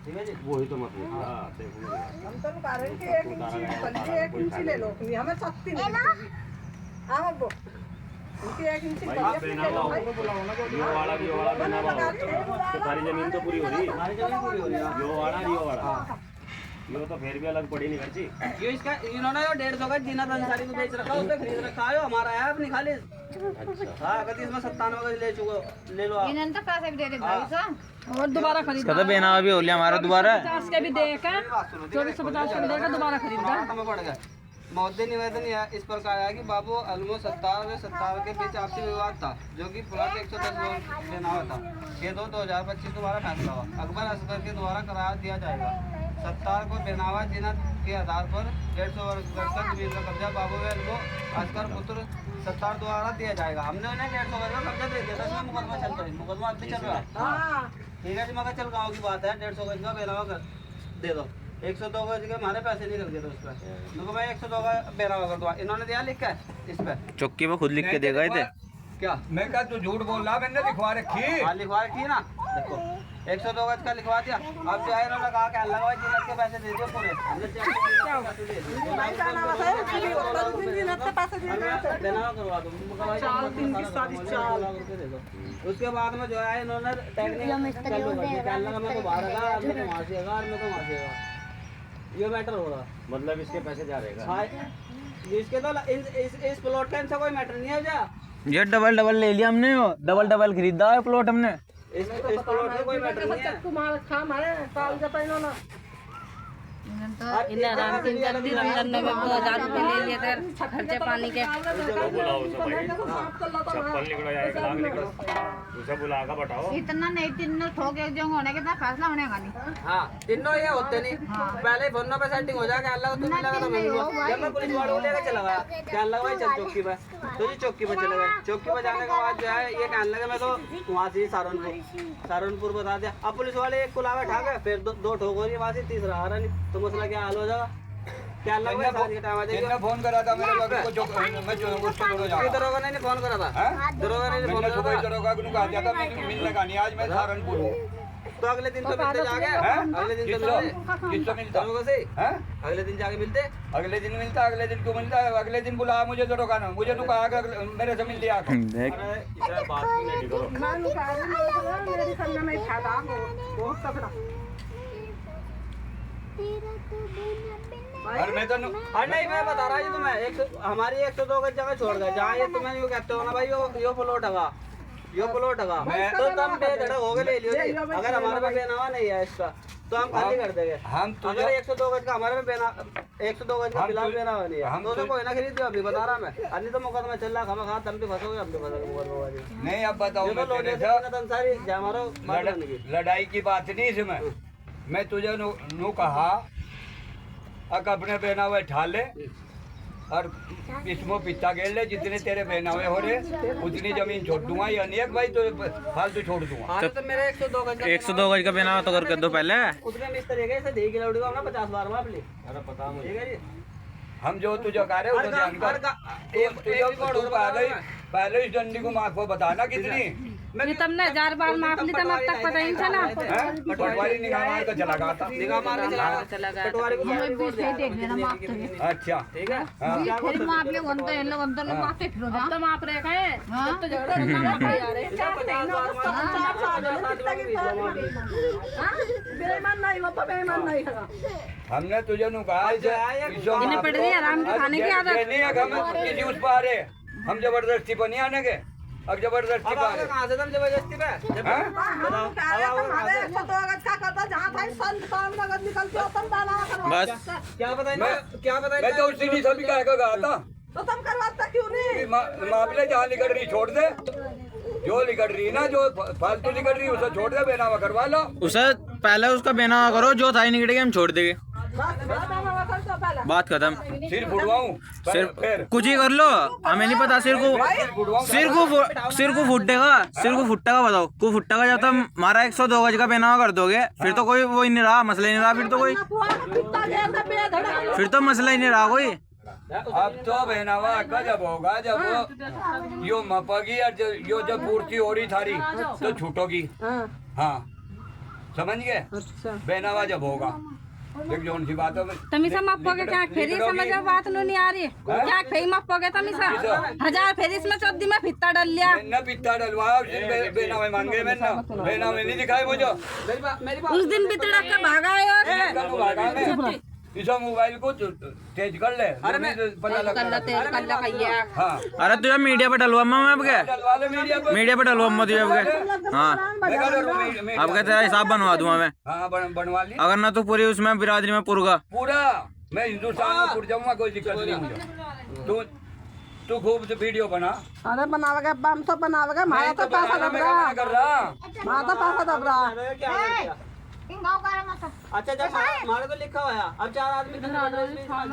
ठीक है जी। वही तो मतलब हम तो बता रहे हैं कि 1 इंची पल्ली 1 इंची ले लो अपनी, हमें सस्ती नहीं मिलेगी। हाँ वो उनकी 1 इंची पल्ली अपनी ले लो भाई। यो वाला बना हुआ तो सारी जमीन तो पूरी हो रही है। सारी जमीन पूरी हो रही है। यो वाला यो तो फिर भी अलग पड़ी नहीं खर्ची। ये इसका इन्होंने 150 का जीना अंसारी को बेच रखा है, उसने खरीद रखा है, हमारा है अपनी खाली। अच्छा हाँ कहती इसमें 97 का ले चुको, ले लो आप। इन्होंने तो पैसे भी दे दे भाई साहब और दोबारा खरीद कदा बेना भी हो लिया हमारा दोबारा 50 के भी देगा 2450 के देगा दोबारा खरीदा हमें पड़ गया। महोदय निवेदन इस प्रकार है कि बाबू अलमो 57 के बीच आपसी विवाद था, जो कि प्लॉट 110 लेना हुआ था। ये 2025 द्वारा फैसला हुआ। अकबर असगर के द्वारा करार दिया जाएगा। 70 को बेनावा जिन्नत के आधार पर 150 वर्ग गज का जमीन का कब्जा बाबू अलमो असगर पुत्र 70 द्वारा दिया जाएगा। हमने उन्हें 150 वर्ग का कब्जा दे दिया था, इसमें मुकदमा चल रहा है। मुकदमा अभी चल रहा है। हाँ ठीक है जी, मगर चल गाँव की बात है, 150 गज का बेनावा कर दे दो। 102 गज के हमारे पैसे नहीं लग गए थे उस पर, क्योंकि मैं 102 का बेनावा कर दूँगा। इन्होंने दिया लिख के इस पर चौकी पे खुद लिख के दे गए थे। क्या मैं क्या तू झूठ बोल रहा, मैंने लिखवा रखी। हाँ लिखवा रखी ना, देखो 102 गज का लिखवा दिया। अब जो है इन्होंने कहा कि अल्लाह भाई जिन्नत के पैसे दे दियो पूरे। हमने चेक किया, पैसे दे दिए। भाई जाना होता है कि वो दिन जिन्नत के पैसे दे दिए। बेनावा करवा दो, चाल दिन की सारी चाल। दे दो। उसके बाद में जो है इन्होंने टेक्निक चालू कर दी कि अल्लाह का मेरे को बाहर लगा, मेरे को वहाँ से लगा, मेरे को वहाँ से लगा। ये मैटर हो रहा। मतलब इसके पैसे जा रहेगा। हाँ इसके तो इस प्लॉट का इनसे कोई मैटर नहीं है जा। ये डबल ले लिया हमने, डबल खरीदा है प्लॉट हमने। इस प्लॉट में कोई मैटर नहीं है। चक्कू मार खा हमारे काल जब इन्होंने तो इन आराम से जल्दी करने में 2000 रुपये ले लिए थे खर्चे पानी के बुलाओ सब भाई, चप्पल निकलो या 1 लाख निकलो, उसे बुला कर बताओ। इतना नहीं तीनों ठोक एक जगह होने के बाद फैसला होने का नहीं। हाँ तीनों ये होते नहीं, पहले फोन पे सेटिंग हो जाएगा। अल्लाह को तुम मिला तो मैं मिलूंगा। जब मैं पुलिस वालों को लेकर चला गया क्या अल्लाह भाई चल चौकी पे, तो जी चौकी पे चले गए। चौकी पे जाने के बाद जो है ये कहने लगे मैं तो वहाँ से सहारनपुर बता दिया। अब पुलिस वाले एक को लावे ठा गए, फिर दो ठोक हो रही वहाँ से, तीसरा आ रहा नहीं, तो मसला क्या हल हो जाएगा। क्या अल्लाह भाई शादी के टाइम आ जाएगी। फोन करा था मेरे बाबू को, जो मैं जो उसको जोड़ो जा दरोगा ने फोन करा था, दरोगा ने फोन मैंने करा सुबह था। दरोगा को कहा था मैं मिलने का नहीं, आज मैं सहारनपुर हूँ। तो अगले दिन तो मिलते जाके, अगले दिन तो मिलते किसको मिलता दरोगा से, है? अगले दिन जाके मिलते। अगले दिन मिलता, अगले दिन क्यों मिलता है? अगले दिन बुलाया मुझे दरोगा ने, मुझे तो कहा कि मेरे से मिल लिया। देख इसे बात की नहीं करो। मेरी संग में फायदा बहुत तगड़ा। और मैं तो अरे नहीं मैं बता रहा हूँ तुम्हें, हमारी 102 गज जगह छोड़ गए जहाँ ये तुम्हें यूँ कहते हो ना भाई यो प्लॉट हवा, यो प्लॉट हवा, तो तुम बेधड़क हो गए ले लियो जी। अगर हमारे पे बेनावा नहीं है इसका तो हम खाली कर देंगे। हम अगर 102 गज का हमारे पे 102 गज का फिलहाल बेनावा नहीं है तो कोई ना खरीद दो, अभी बता रहा मैं। अन्य तो मुकदमा चल रहा, खामा खा तुम भी फंसोगे, हम भी फंसोगे मुकदमा। नहीं, अब बताओ मैं तेरे अंसारी हमारा लड़ाई की बात नहीं इसमें। मैं तुझे नो कहा अक अपने बहनावे ठा ले और इसमें पिता गेल ले, जितने तेरे बहनावे हो रहे उतनी जमीन छोड़ दूंगा, या नहीं भाई तो फालतू छोड़ दूंगा। तो मेरे 102 गज 102 गज का बेना तो कर दो पहले। उतने मिस्त्री गए से देख लौड़ी को 50 बार में अपनी। अरे पता मुझे। ठीक है जी। हम जो तुझे कह रहे हो पहले इस डंडी को माफ को बताना कितनी ये तुमने 1000 बार माफ ली तब अब तक पता ही नहीं चला। पटवारी निगाह मार कर चला गया था। निगाह मार के चला गया। पटवारी को हमें भी सही देख लेना माफ तो अच्छा ठीक है। फिर माफ ले हम तो इन लोग अंदर लोग माफ फिर हो तो माफ रहे हैं हां तो झगड़ा नहीं आ रहे। बेईमान नहीं वो तो बेईमान नहीं है। हमने तुझे नु कहा इन्हें पड़ रही आराम के खाने की आदत नहीं है, हम किसी उस पर आ रहे, हम जबरदस्ती पर नहीं आने के। अब जबरदस्ती पर आ रहे। कहां से तुम जबरदस्ती पे बस क्या बताएं मैं तो उसी की सभी कह गया था तो तुम करवाता क्यों नहीं? मामले जहाँ निकल रही छोड़ दे, जो निकल रही ना, जो फालतू निकल रही उसे छोड़ दे, बेनामा करवा लो। उसे पहले उसका बेना करो, जो था ही निकलेगा हम छोड़ देंगे। बात खत्म। सिर बुड़वाऊं सिर कुछ ही कर लो, हमें नहीं पता। सिर को फुटेगा बताओ, को फुटेगा जब तक हमारा 102 गज का बेना कर दोगे फिर तो कोई वो ही नहीं रहा, मसला ही नहीं रहा फिर तो कोई, फिर तो मसला ही नहीं रहा कोई। अब तो बहनावा जब होगा जब यो मपगी और यो जब पूर्ति हो रही थारी तो छूटोगी। हाँ समझ गए? अच्छा बेनावा जब होगा देख जोन सी बात है तमीसा मप्पोगे क्या फेरी समझ में बात नहीं आ रही क्या फेरी मप्पोगे तमीसा 1000 फेरी इसमें 14 में फित्ता डाल लिया मैंने पित्ता डलवाया उस दिन बेनावे मांगे मैंने बेनावे नहीं दिखाए मुझे मेरी उस दिन भी तिड़क के भागा है और कल भागा मैं इस मोबाइल को तेज कर ले अरे मैं पता लगा कल्ला कहिया हाँ अरे तुझे मीडिया पे डलवा मैं अब के डलवा ले मीडिया पे डलवा मैं तुझे अब के हाँ अब के तेरा हिसाब बनवा दूंगा मैं हाँ बनवा ली अगर ना तो पूरी उसमें बिरादरी में पुरगा पूरा मैं हिंदुस्तान में पुर जाऊंगा कोई दिक्कत नहीं मुझे तू खूब से वीडियो बना अरे बनावेगा हम तो बनावेगा हमारा तो पैसा दब रहा कर रहा हमारा तो पैसा दब रहा क्या किया? अच्छा जब हमारे तो लिखा हुआ है अब 4 आदमी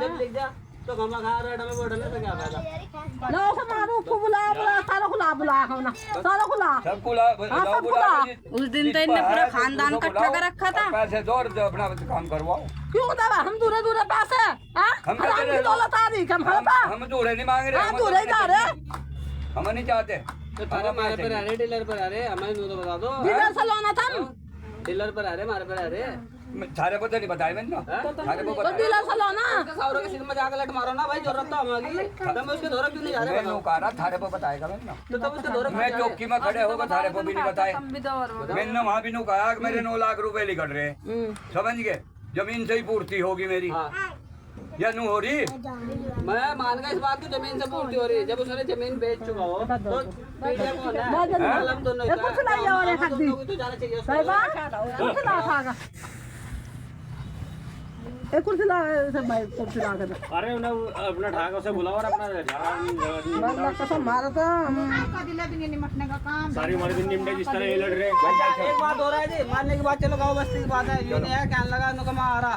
जब लिख दिया तो हम खा रेड में बोर्ड में क्या फायदा लो समारो को बुला सारा बुला हम ना सारा बुला सब बुला उस दिन तो इनने पूरा खानदान इकट्ठा कर रखा था पैसे दो और अपना काम करवाओ क्यों दबा हम दूर दूर पैसे हां हम हराम की दौलत आ रही हम हड़पा हम दूर नहीं मांग रहे हां दूर ही जा रहे हम नहीं चाहते तो थारे हमारे पर आ रहे डीलर पर आ रहे हमें तो बता दो डीलर से लोना था डीलर पर आ रहे हमारे पर आ रहे सारे पता नहीं बताए मैंने सारे को तो डीलर से लोना सावरों के सिर में जाकर लट मारो ना भाई जरूरत तो हमारी तब मैं उसके दौरा क्यों नहीं जा रहे मैं बताओ नौकारा थारे को बताएगा मैंने तो तब उसके दौरा मैं चौकी में खड़े होगा थारे को भी नहीं बताए मैंने वहाँ भी कहा कि मेरे 9 लाख रुपए निकल रहे समझ गए जमीन से ही पूर्ति होगी मेरी या नू हो रही मैं मान गया इस बात की जमीन से पूर्ति हो रही है जब उसने जमीन बेच चुका हो तो पीढ़िया कौन है हम दोनों ये कुछ नहीं है और एक दोनों को तो जाना चाहिए सही बात कुछ ना खागा एक कुछ ला से भाई कुछ ला कर अरे उन्हें अपना ठाक से बुलाओ और अपना मैं कसम मारा था सारी हमारे दिन निमटे जिस तरह ये लड़ रहे अच्छा एक बात हो रहा है जी मानने की बात चलो गाँव बस्ती की बात है यूं नहीं है कहने लगा नु कमा आ रहा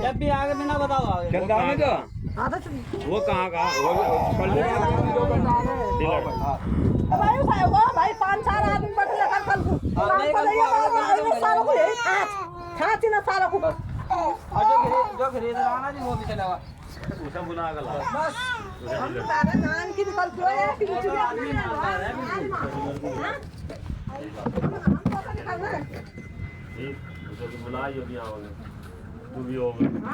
जब भी आगे बिना बताओ आगे चंदा में तो वो कहाँ का भाई भाई 5-4 आदमी बैठ लेकर कल को सारा को यही खाती ना सारा को और जो खरीद रहा ना जी वो भी चलेगा उसे बुला कर ला बस हम सारे नान की निकल जो है पिंचू आदमी उसे बुला ही होगी आओगे तू भी होगा